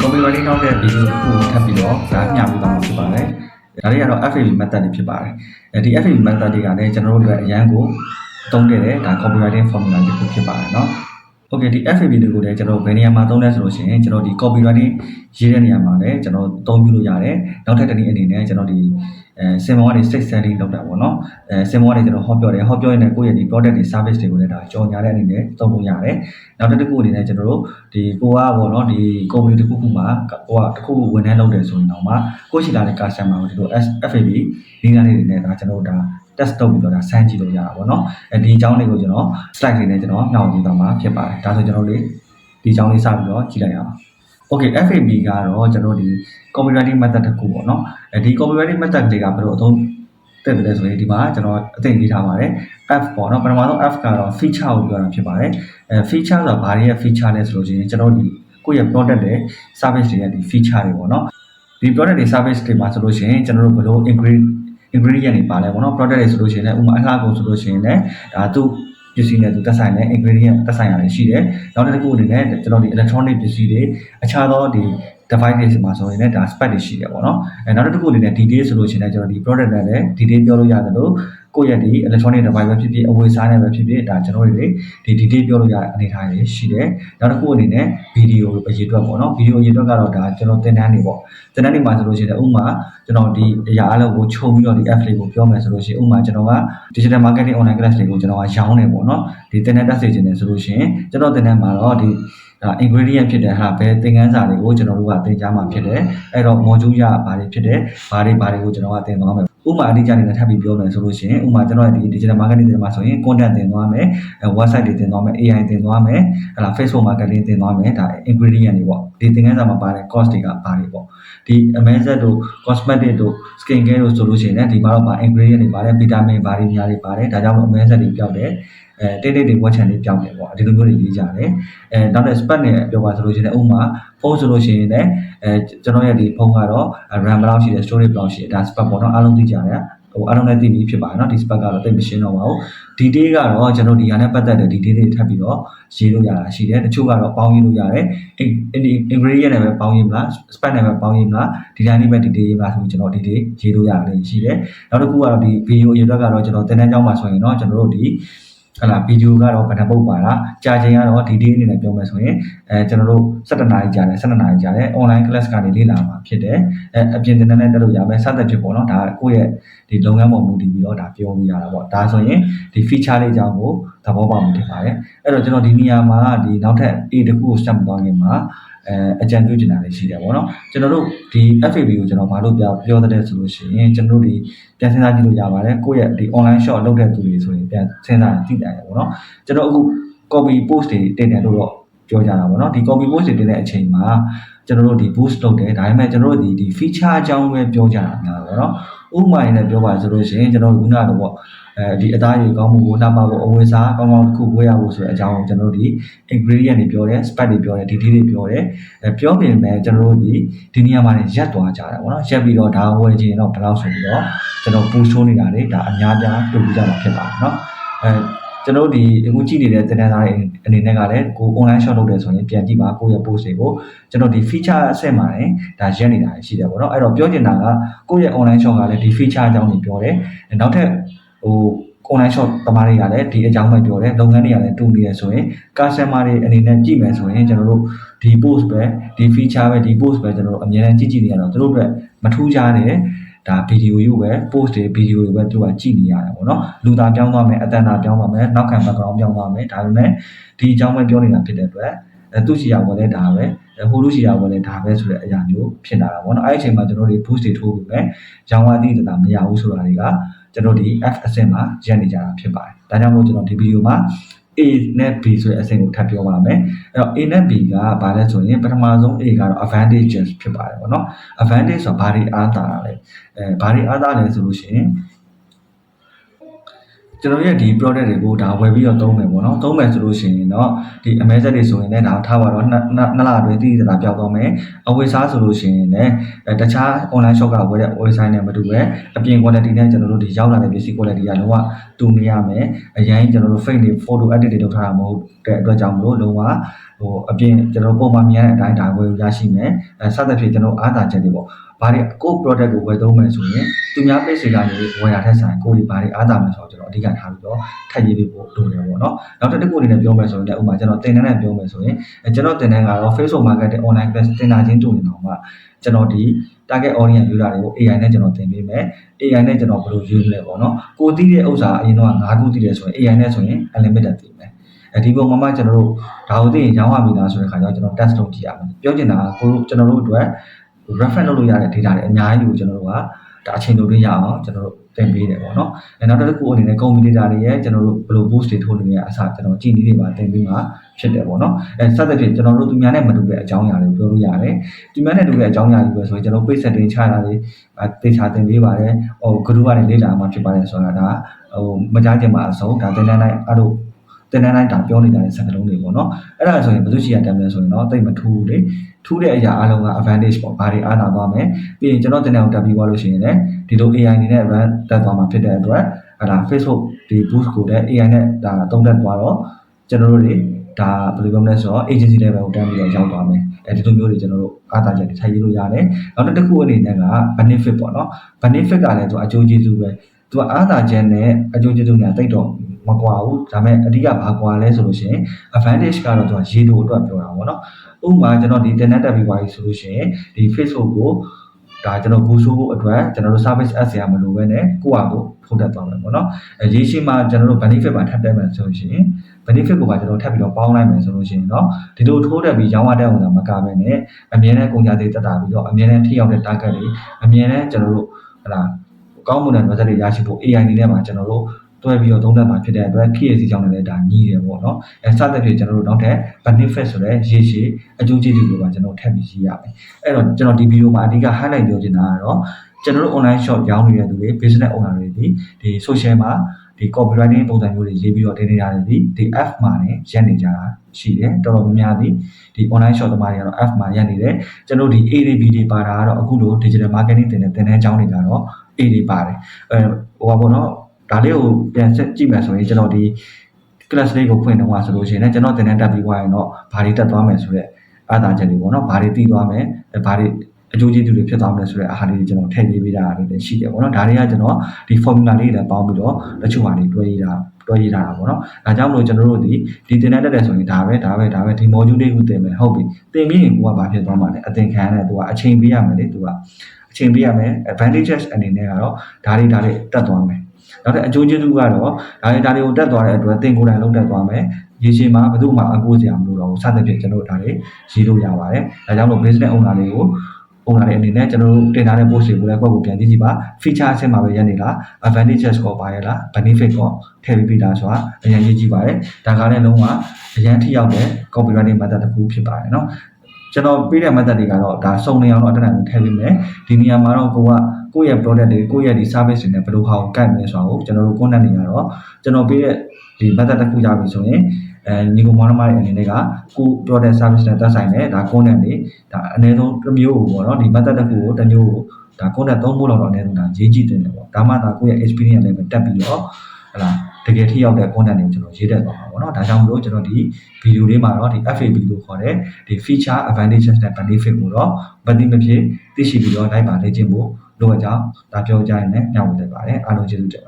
copywriting နောက်တဲ့ video တစ်ခုထပ်ပြီးတော့ဒါမျှပြီးသွားမှာဖြစ်ပါတယ်။ဒါတွေကတော့ FAB method တွေဖြစ်ပါတယ်။ဒီ FAB method တွေကလည်းကျွန်တော်တို့အတွက်အရန်ကိုသုံးခဲ့တဲ့ဒါ copywriting formula တစ်ခုဖြစ်ပါတယ်เนาะ။ Okay ဒီ FAB တွေကိုလည်းကျွန်တော်ဘယ်နေရာမှာသုံးလဲဆိုလို့ရှိရင်ကျွန်တော်ဒီ copywriting ရေးတဲ့နေရာမှာလည်းကျွန်တော်သုံးပြလို့ရတယ်။နောက်ထပ်တစ်နည်းအနေနဲ့ကျွန်တော်ဒီစင်မောကနေ state selling လုပ်တာပေါ့နော်စင်မောကနေကျွန်တော်ဟောပြောရင်ကိုယ့်ရဲ့ဒီ product တွေ service တွေကိုလည်းဒါကြော်ညာတဲ့အနေနဲ့သုံးလို့ရတယ်နောက်တစ်ခုအနေနဲ့ကျွန်တော်တို့ဒီကိုကပေါ့နော်ဒီ company တစ်ခုခုမှာကိုကတစ်ခုခုဝန်ထမ်းလုပ်တယ်ဆိုရင်တော့မှကိုရှိလာတဲ့ customer ကိုဒီလို FAB ဒီကနေတွေနဲ့ဒါကျွန်တော်တို့ဒါ test လုပ်ပြီးတော့ဒါစမ်းကြည့်လို့ရတာပေါ့နော်ဒီအကြောင်းလေးကိုကျွန်တော် slide လေးနဲ့ကျွန်တော်နှောက်ကြည့်သွားမှာဖြစ်ပါတယ်ဒါဆိုကျွန်တော်တို့ဒီအကြောင်းလေးစပြီးတော့ကြည့်လိုက်ရအောင်Okay FAB ကတော့ကျွန်တော်ဒီ copywriting method တစ်ခုပေါ့နော်ဒီ copywriting method တွေကဘယ်လိုအသုံးတက်တယ်ဆိုရင်ဒီမှာကျွန်တော်အသိရေးထားပါတယ် F ပေါ့နော်ပထမဆုံး F ကတော့ feature ကိုပြောတာဖြစ်ပါတယ်feature ဆိုတာဘာတွေရဲ့ feature လဲဆိုလို့ရှိရင်ကျွန်တော်ဒီကိုယ့်ရဲ့ product တွေ service တွေရဲ့ဒီ feature တွေပေါ့နော်ဒီ product တွေ service တွေမှာဆိုလို့ရှိရင်ကျွန်တော်တို့ဘယ်လို ingredient တွေပါလဲပေါ့နော် product တွေဆိုလို့ရှိရင်လည်းဥပမာအလှကုန်ဆိုလို့ရှိရင်လည်းဒါသူပစ္စည်းနဲ့သူသက်ဆိုင်တဲ့ ingredient သက်ဆိုင်ရာတွေရှိတယ်နောက်တစ်ခုအနေနဲ့ကျွန်တော်ဒီ electronic ပစ္စည်းတွေအခြားသောဒီ device တွေမှာဆိုရင်လည်းဒါ spec တွေရှိတယ်ပေါ့နော်နောက်တစ်ခုအနေနဲ့ detail ဆိုလို့ရှိရင်လည်းကျွန်တော်ဒီ product နဲ့လည်း detail ပြောလို့ရတယ်လို့ကိုယ့်ရဲ့ဒီ electronic device ပဲဖြစ်ဖြစ်အဝယ်စားနဲ့ပဲဖြစ်ဖြစ်ဒါကျွန်တော်တွေဒီ detail ပြောလို့ရတဲ့အနေအထားတွေရှိတယ်နောက်တစ်ခုအနေနဲ့ video အရေးအတွက်ပေါ့နော် video အရေးအတွက်ကတော့ဒါကျွန်တော်သင်တန်းတွေပေါ့သင်တန်းတွေမှာဆိုလို့ရှိရင်ဥပမာကျွန်တော်ဒီအရာအလုံးကိုခြုံပြီးတော့ဒီ app လေးကိုပြောမယ်ဆိုလို့ရှိရင်ဥပမာကျွန်တော်က digital marketing online class တွေကိုကျွန်တော်ကရောင်းနေပေါ့နော်ဒီသင်တန်းတက်စေချင်တယ်ဆိုလို့ရှိရင်ကျွန်တော်သင်တန်းမှာတော့ဒီingredient ဖြစ်တဲ့ဟာဘယ်သင်ခန်းစာတွေကိုကျွန်တော်တို့ကသင်ကြားမှာဖြစ်တယ်အဲ့တော့ module ရဘာတွေဖြစ်တယ်ဘာတွေကိုကျွန်တော်ကသင်သွားမယ်ဥပမာအတိအကျနေနဲ့ထပ်ပြီးပြောမယ်ဆိုလို့ရှိရင်ဥပမာကျွန်တော်ဒီ digital marketing သင်မှာဆိုရင် content သင်သွားမယ် website တွေသင်သွားမယ် AI သင်သွားမယ်ဟလာ Facebook marketing သင်သွားမယ်ဒါ ingredient တွေပေါ့ဒီသင်ခန်းစာမှာပါတဲ့ cost တွေကဘာတွေပေါ့ဒီ amazon တို့ cosmetic တို့ skin care တို့ဆိုလို့ရှိရင်လည်းဒီမှာတော့ဗာ ingredient တွေပါတယ် vitamin ဘာတွေညာတွေပါတယ်ဒါကြောင့်မို့ amazon တွေပြောက်တယ်တိတ်တိတ်တွေ watch channel တွေပြောင်းတယ်ပေါ့ဒီလိုမျိုးတွေရေးကြတယ်နောက်တဲ့ spec နဲ့ပြောပါဆိုလို့ရှိရင်ဥပမာဖုန်းဆိုလို့ရှိရင်လည်းကျွန်တော်ရဲ့ဒီဖုန်းကတော့ RAM ဘယ်လောက်ရှိတယ် storage ဘယ်လောက်ရှိတယ်ဒါ spec ပေါ့နော်အားလုံးသိကြတယ်အားလုံးလည်းသိပြီးဖြစ်ပါတယ်เนาะဒီ spec ကတော့သိမရှင်းတော့ပါဘူး detail ကတော့ကျွန်တော်ဒီဟာနဲ့ပတ်သက်တဲ့ detail တွေထပ်ပြီးတော့ရေးလို့ရတာရှိတယ်တချို့ကတော့ပေါင်းရေးလို့ရတယ် ingredient နဲ့ပဲပေါင်းရေးမလား spec နဲ့ပဲပေါင်းရေးမလားဒီတိုင်းလေးပဲ detail ရေးမလားဆိုပြီးကျွန်တော် detail ရေးလို့ရတယ်ရှိတယ်နောက်တစ်ခုကတော့ဒီ video အရေးအတွက်ကတော့ကျွန်တော်သင်တန်းကျောင်းမှာဆိုရင်เนาะကျွန်တော်တို့ဒီဟလာဗီဒီယိုကတော့ဗဏ္ဍပုတ်ပါတာကြာချိန်ကတော့ဒီဒီအနေနဲ့ပြောမယ်ဆိုရင်ကျွန်တော်တို့17နာရီကြာတယ်12နာရီကြာတယ် online class ကနေလေ့လာမှာဖြစ်တယ်အပြင်တင်တဲ့တက်လို့ရမယ်စသဖြင့်ပေါ့နော်ဒါကိုယ့်ရဲ့ဒီလုပ်ငန်းပေါ်မူတည်ပြီးတော့ဒါပြောလို့ရတာပေါ့ဒါဆိုရင်ဒီ feature လေးအကြောင်းကိုသဘောပေါက်မှထင်ပါတယ်အဲ့တော့ကျွန်တော်ဒီနေရာမှာဒီနောက်ထပ် A တစ်ခုကို step သွားခင်မှာအကြံပြုချင်တာလေးရှိတယ်ပေါ့နော်ကျွန်တော်တို့ဒီ FAB ကိုကျွန်တော်ဘာလို့ပြောတဲ့ဆိုလို့ရှိရင်ကျွန်တော်တို့ဒီပြန်စဉ်းစားကြည့်လို့ရပါတယ်ကိုယ့်ရဲ့ဒီ online shop လုပ်တဲ့သူတွေဆိုရင်ပြန်စဉ်းစားကြည့်တယ်ပေါ့နော်ကျွန်တော်အခု copy post တွေတင်တယ်လို့တော့ပြောကြတာပေါ့နော်ဒီ copy post တွေတင်တဲ့အချိန်မှာကျွန်တော်တို့ဒီ boost လုပ်တယ်ဒါပေမဲ့ကျွန်တော်တို့ဒီ feature အကြောင်းပဲပြောကြတာများတယ်ပေါ့နော်ဥပမာနဲ့ပြောပါဆိုလို့ရှိရင်ကျွန်တော်ခုနကတော့ပေါ့ဒီအသားရည်ကောင်းမှုကိုလှပဖို့အဝယ်စားကောင်းကောင်းတစ်ခုဝယ်ရဖို့ဆိုတဲ့အကြောင်းကိုကျွန်တော်တို့ဒီ ingredient တွေပြောတယ် spec တွေပြောတယ် detail တွေပြောတယ်ပြောပြင်မဲ့ကျွန်တော်တို့ဒီနေရာမှာရက်သွားကြတယ်ပေါ့နော်ရက်ပြီးတော့ဒါဝယ်ခြင်းတော့ဘယ်လောက်ဆိုပြီးတော့ကျွန်တော် post ထိုးနေတာတွေဒါအများများတွေ့ပြီးကြမှာဖြစ်ပါတယ်เนาะကျွန်တော်ဒီအခုကြည့်နေတဲ့သင်တန်းသားတွေအနေနဲ့ကလည်းကို online shop လုပ်တယ်ဆိုရင်ပြန်ကြည့်ပါကိုယ့်ရဲ့ post တွေကိုကျွန်တော်ဒီ feature အဆင့်မှာလည်းဒါရက်နေတာရှိတယ်ပေါ့နော်အဲ့တော့ပြောချင်တာကကိုယ့်ရဲ့ online shop ကလည်းဒီ feature အကြောင်းတွေပြောတယ်နောက်ထပ်online shop တမားတွေကလည်းဒီအကြောင်းပဲပြောတယ်လုပ်ငန်းတွေကလည်းတူနေရဆိုရင် customer တွေအနေနဲ့ကြည့်မယ်ဆိုရင်ကျွန်တော်တို့ဒီ post ပဲဒီ feature ပဲဒီ post ပဲကျွန်တော်တို့အများနဲ့ကြည့်နေရတော့သူတို့အတွက်မထူးခြားတဲ့ဒါဗီဒီယိုရုပ်ပဲ post တွေဗီဒီယိုတွေပဲသူကကြည့်နေရတယ်ပေါ့နော်လူသားပြောင်းသွားမယ်အတန်တာပြောင်းသွားမယ်နောက်ခံ background ပြောင်းသွားမယ်ဒါပေမဲ့ဒီအကြောင်းပဲပြောနေတာဖြစ်တဲ့အတွက်သူ့ရှိရဝင်လဲဒါပဲဟိုလူရှိရဝင်လဲဒါပဲဆိုတဲ့အရာမျိုးဖြစ်လာတာပေါ့နော်အဲ့ဒီအချိန်မှာကျွန်တော်တို့ boost တွေထိုးပြီးပဲရောင်းဝါးသည့်တာမရဘူးဆိုတာတွေကကျွန်တော်ဒီ F အဆင့်မှာရက်နေကြတာဖြစ်ပါတယ်ဒါကြောင့်မို့ကျွန်တော်ဒီဗီဒီယိုမှာ A နဲ့ B ဆိုတဲ့အဆင့်ကိုထပ်ပြောပါမယ်အဲ့တော့ A နဲ့ B ကဘာလဲဆိုရင်ပထမဆုံး A ကတော့ advantages ဖြစ်ပါတယ်ပေါ့နော် advantage ဆိုတာဘာတွေအားသာတာလဲဘာတွေအားသာလဲဆိုလို့ရှိရင်ကျွန်တော်ရဲ့ဒီ product တွေကိုဒါဝယ်ပြီးတော့သုံးမယ်ပေါ့နော်သုံးမယ်ဆိုလို့ရှိရင်တော့ဒီ Amazon တွေဆိုရင်လည်းဒါထားပါတော့နှစ်လအတွင်းတည်တည်တာပြောက်သွားမယ်အဝယ်စားဆိုလို့ရှိရင်လည်းတခြား online shop ကဝယ်တဲ့ website နဲ့မတူပဲအပြင် quality နဲ့ကျွန်တော်တို့ဒီရောက်လာတဲ့ပစ္စည်း quality ကလုံးဝတူနေရမယ်အရင်ကျွန်တော်တို့ fake တွေ photo edit တွေလုပ်ထားတာမဟုတ်တဲ့အတွက်ကြောင့်မလို့လုံးဝ အပြင်ကျွန်တော်ပုံမှန်မြင်တဲ့အတိုင်းဒါဝယ်ရရှိမယ်စသဖြင့်ကျွန်တော်အားသာချက်တွေပေါ့ဘာတွေကို product ကိုဝယ်သုံးမယ်ဆိုရင်သူများ page တွေကနေဝယ်ရတဲ့ဆိုင်ကိုဒီဘာတွေအားသာမယ်ဆိုတော့ကျွန်တော်အဓိကထားပြီးတော့ထပ်ရေးပေးဖို့လိုတယ်ပေါ့နော်နောက်တစ်ခုအနေနဲ့ပြောမယ်ဆိုရင်လည်းဥပမာကျွန်တော်သင်တန်းနဲ့ပြောမယ်ဆိုရင်ကျွန်တော်သင်တန်းကတော့ Facebook marketing online class သင်တာချင်းတူနေတော့မှကျွန်တော်ဒီ target audience ယူတာတွေကို AI နဲ့ကျွန်တော်သင်ပေးမယ် AI နဲ့ကျွန်တော်ဘယ်လိုယူလဲပေါ့နော်ကိုသိတဲ့ဥစ္စာအရင်တော့9ခုသိတယ်ဆိုရင် AI နဲ့ဆိုရင် unlimited သိမယ်ဒီပုံမှာမှကျွန်တော်တို့ဒါကိုသိရင်ရောင်းရပြီလားဆိုတဲ့ခါကျတော့ကျွန်တော် test လုပ်ကြည့်ရမယ်ပြောချင်တာကကျွန်တော်တို့အတွက် reference လုပ်လို့ရတဲ့ data တွေအများကြီးကိုကျွန်တော်တို့ကဒါအချိန်တိုတွေရအောင်ကျွန်တော်တို့သင်ပေးတယ်ပေါ့နော်နောက်တစ်ခုအနေနဲ့ company data တွေရဲ့ကျွန်တော်တို့ဘယ်လို post တွေထိုးနေရအစားကျွန်တော်ကြည့်နေတွေပါသင်ပေးမှာဖြစ်တယ်ပေါ့နော်စသဖြင့်ကျွန်တော်တို့သူများနဲ့မတူတဲ့အကြောင်းအရာတွေပြောလို့ရတယ်သူများနဲ့တူတဲ့အကြောင်းအရာတွေဆိုရင်ကျွန်တော် page setting ချတာတွေသေချာသင်ပေးပါတယ်group ကနေလေ့လာမှာဖြစ်ပါတယ်ဆိုတာဒါမကြားချင်ပါအဆုံးဒါသင်တန်းတိုင်းအဲ့လိုသင်တန်းတိုင်းဒါပြောနေတာတဲ့စကားလုံးတွေပေါ့နော်အဲ့ဒါဆိုရင်ဘယ်သူရှိရတမ်းလဲဆိုရင်တော့တိတ်မထူးဘူးလေထူးတဲ့အရာအလုံးက advantage ပေါ့ဘာတွေအားသာသွားမယ်ပြီးရင်ကျွန်တော်တင်တဲ့ကိုတက်ပြီးသွားလို့ရှိရင်လည်းဒီလို AI အနေနဲ့ run တက်သွားမှာဖြစ်တဲ့အတွက်ဒါ Facebook ဒီ boost ကိုလည်း AI နဲ့ဒါသုံးတက်သွားတော့ကျွန်တော်တို့တွေဒါဘယ်လိုပြောမလဲဆိုတော့ agency level ကိုတန်းပြီးတော့ရောက်သွားမယ်ဒီလိုမျိုးတွေကျွန်တော်တို့အားသာချက်တွေထိုင်ရေးလို့ရတယ်နောက်တစ်ခုအနေနဲ့က benefit ပေါ့နော် benefit ကလည်းသူအကျိုးကျေးဇူးပဲသူကအားသာချက်နဲ့အကျိုးကျေးဇူးများတိတ်တော့မကွာဘူးဒါပေမဲ့အဓိကဘာကွာလဲဆိုလို့ရှိရင် advantage ကတော့သူကရေတိုအတွက်ပြောတာပေါ့နော်ဥပမာကျွန်တော်ဒီ internet တက်ပြီးသွားပြီဆိုလို့ရှိရင်ဒီ Facebook ကိုဒါကျွန်တော် boost ဖို့အတွက်ကျွန်တော်တို့ service ads ရမလို့ပဲနဲ့ကိုယ့်ဟာကိုထိုးတက်သွားမယ်ပေါ့နော်ရေရှည်မှာကျွန်တော်တို့ benefit ပါထပ်တက်မယ်ဆိုလို့ရှိရင် benefit ကိုပါကျွန်တော်ထပ်ပြီးတော့ပေါင်းလိုက်မယ်ဆိုလို့ရှိရင်တော့ဒီလိုထိုးတက်ပြီးရောင်းရတဲ့ဝန်တာမကပဲနဲ့အမြဲတမ်းကုန်ကြသေးတက်တာပြီးတော့အမြဲတမ်းထိရောက်တဲ့ target တွေအမြဲတမ်းကျွန်တော်တို့ဟလာကောင်းမွန်တဲ့ result တွေရရှိဖို့ AI အနေနဲ့မှာကျွန်တော်တို့တွဲပြီးတော့သုံးသပ်မှာဖြစ်တဲ့အတွက် KSC ကြောင့်လည်းဒါညီးတယ်ပေါ့နော်စသဖြင့်ကျွန်တော်တို့နောက်ထပ် benefit ဆိုတဲ့ရေရှည်အကျိုးကျေးဇူးတွေပါကျွန်တော်ထပ်ပြီးရေးရမယ်အဲ့တော့ကျွန်တော်ဒီဗီဒီယိုမှာအဓိက highlight ပြောချင်တာကတော့ကျွန်တော်တို့ online shop ရောင်းနေတဲ့သူတွေ business owner တွေဒီ social မှာဒီ copywriting ပုံစံမျိုးတွေရေးပြီးတော့တင်နေရတယ်ဒီ F မှာနဲ့ရက်နေကြတာရှိတယ်တော်တော်များများဒီ online shop သမားတွေကတော့ F မှာရက်နေတယ်ကျွန်တော်ဒီ ADB တွေပါတာကတော့အခုလို digital marketing တင်တဲ့သင်တန်းကျောင်းတွေကတော့ A တွေပါတယ်ဟိုပါပေါ့နော်ဒါလေးကိုပြန်ဆက်ကြည့်မယ်ဆိုရင်ကျွန်တော်ဒီ class လေးကိုဖွင့်တော့မှာဆိုလို့ရှိရင်လည်းကျွန်တော်သင်တန်းတက်ပြီးသွားရင်တော့ဘာတွေတက်သွားမယ်ဆိုတော့အားသာချက်တွေပေါ့နော်ဘာတွေသိသွားမယ်ဘာတွေအကျိုးကျေးဇူးတွေဖြစ်သွားမယ်ဆိုတဲ့အားလေးကျွန်တော်ထည့်ရေးပေးတာလည်းရှိတယ်ပေါ့နော်ဒါတွေကကျွန်တော်ဒီ formula လေးတွေပေါင်းပြီးတော့တချို့ဟာတွေတွဲရေးတာပေါ့နော်ဒါကြောင့်မလို့ကျွန်တော်တို့ဒီသင်တန်းတက်တယ်ဆိုရင်ဒါပဲဒီ module လေးကိုသင်မယ်ဟုတ်ပြီသင်ပြီးရင်ကိုကဘာဖြစ်သွားမှာလဲအသင်ခံရတယ်သူကအချိန်ပေးရမယ်လေသူကအချိန်ပေးရမယ် advantages အနေနဲ့ကတော့ဒါတွေတက်သွားမယ်နောက်တဲ့အကျိုးကျေးဇူးကတော့ဒါတွေကိုတက်သွားတဲ့အတွက်သင်ကိုယ်တိုင်လုံးတက်သွားမယ်ရေရှည်မှာဘယ်သူမှအကူစရာမလိုတော့ဘူးစသဖြင့်ကျွန်တော်တို့ဒါတွေရေးလို့ရပါတယ်ဒါကြောင့်လို့ business owner တွေကိုowner တွေအနေနဲ့ကျွန်တော်တို့တင်ထားတဲ့ post တွေကိုလည်းကိုယ့်ကိုပြန်ကြည့်ကြည့်ပါ feature အဆင့်မှာပဲရနေလား advantages ကိုပါရလား benefit ကိုထည့်ပြီးတာဆိုတာအရင်ရေးကြည့်ပါတယ်ဒါကလည်းလုံးဝအရင်ထိရောက်တဲ့ copywriting method တစ်ခုဖြစ်ပါတယ်เนาะကျွန်တော်ပေးတဲ့ method တွေကတော့ဒါစုံနေအောင်တော့အတန်းတိုင်းထည့်ပေးမယ်ဒီနေရာမှာတော့ကိုယ့်ရဲ့ product တွေကိုယ့်ရဲ့ဒီ service တွေနဲ့ဘယ်လိုဟာကိုကိုက်မလဲဆိုတာကိုကျွန်တော်တို့ content တွေကတော့ကျွန်တော်ပေးတဲ့ဒီ method တစ်ခုရပြီဆိုရင်ညီကောင်မောင်နှမတွေအနေနဲ့ကကို product service နဲ့သက်ဆိုင်တဲ့ဒါ content တွေဒါအနည်းဆုံးတစ်မျိုးကိုပေါ့နော်ဒီ method တစ်ခုကိုတစ်မျိုးကိုဒါ content 3မျိုးလောက်တော့အနည်းဆုံးဒါရေးကြည့်တင်တယ်ပေါ့ဒါမှသာကိုယ့်ရဲ့ experience လည်းပဲတက်ပြီးတော့ဟလာတကယ်ထိရောက်တဲ့ content တွေကိုကျွန်တော်ရေးတတ်သွားမှာပေါ့နော်ဒါကြောင့်မလို့ကျွန်တော်ဒီ video လေးမှာတော့ဒီ FAB လို့ခေါ်တဲ့ဒီ feature advantages နဲ့ benefit ကိုတော့မသိမဖြစ်သိရှိပြီးတော့လိုက်ပါလေ့ကျင့်ဖို့လိုအပ်ကြောင်းဒါပြောကြရင်လည်းညှောက်ဝင်လိုက်ပါတယ်အားလုံးကျေးဇူးတင်ပါ